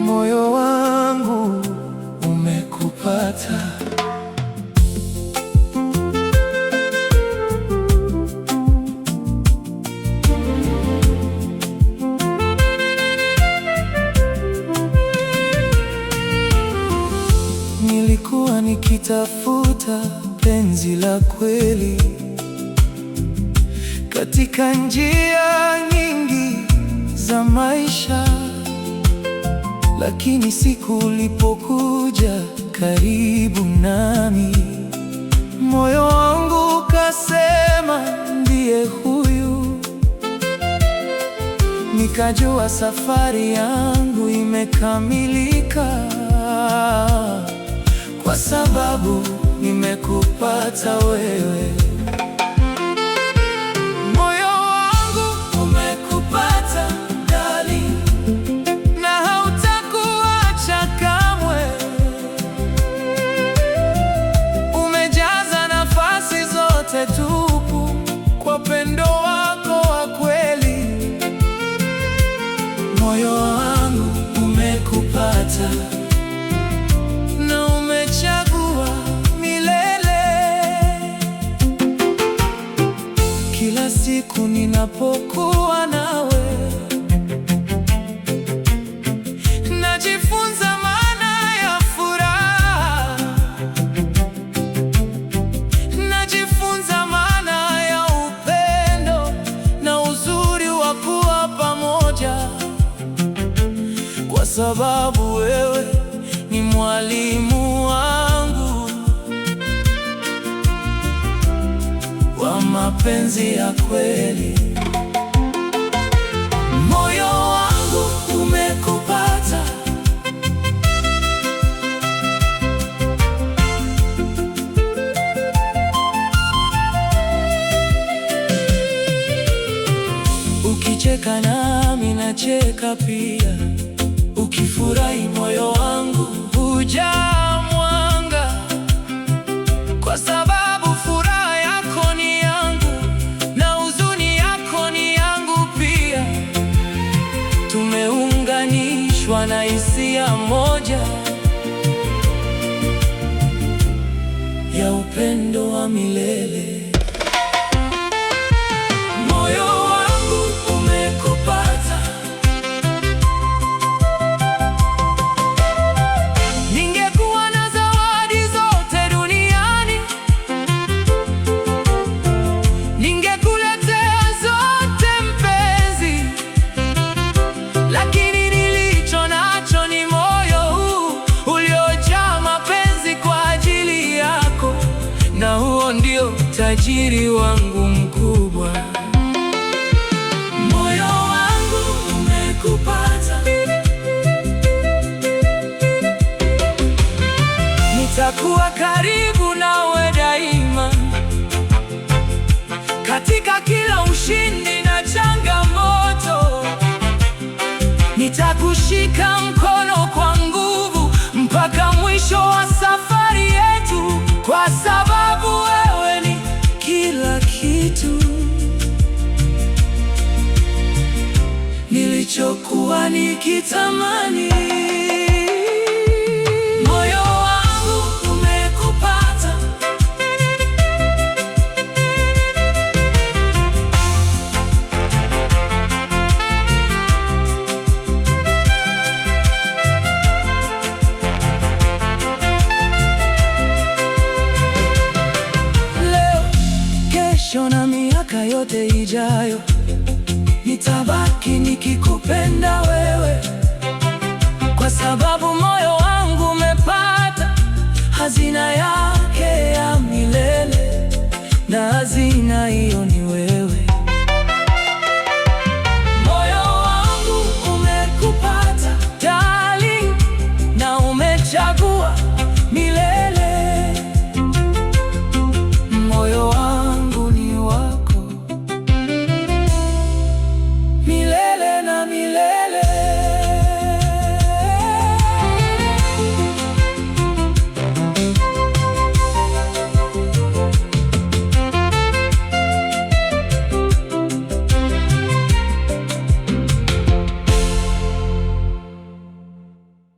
Moyo wangu umekupata, nilikuwa nikitafuta penzi la kweli katika njia nyingi za maisha, lakini siku ulipokuja karibu nami, moyo wangu ukasema ndiye huyu. Nikajua safari yangu imekamilika, kwa sababu nimekupata wewe. Moyo wangu umekupata darling, na hautakuacha kamwe. Umejaza nafasi zote tupu kwa pendo wako wa kweli. Moyo wangu umekupata na umechagua milele. Kila siku ninapokuwa nawe, najifunza maana ya furaha, najifunza maana ya upendo na uzuri wa kuwa pamoja, kwa sababu wewe ni mwalimu wangu wa mapenzi ya kweli. Moyo wangu umekupata, ukicheka nami nacheka pia, ukifurahi moyo wangu hujaa mwanga, kwa sababu furaha yako ni yangu na huzuni yako ni yangu pia. Tumeunganishwa na hisia moja ya upendo wa milele. Moyo wangu umekupata, ningekuwa na zawadi zote duniani, ningekuletea zote mpenzi, lakini nilicho nacho ni moyo huu uliojaa mapenzi kwa ajili yako, na huo ndio tajiri wangu mkubwa. Moyo wangu umekupata, nitakuwa karibu nawe daima, katika kila ushindi na changamoto. Nitakushika mkono kwa nguvu mpaka mwisho wa safari yetu, kwa sababu wewe ni kila kitu nilichokuwa nikitamani. Moyo wangu umekupata, leo, kesho na miaka yote ijayo, nitabaki nikikupenda wewe, kwa sababu moyo wangu umepata hazina yake ya milele, na hazina hiyo ni wewe.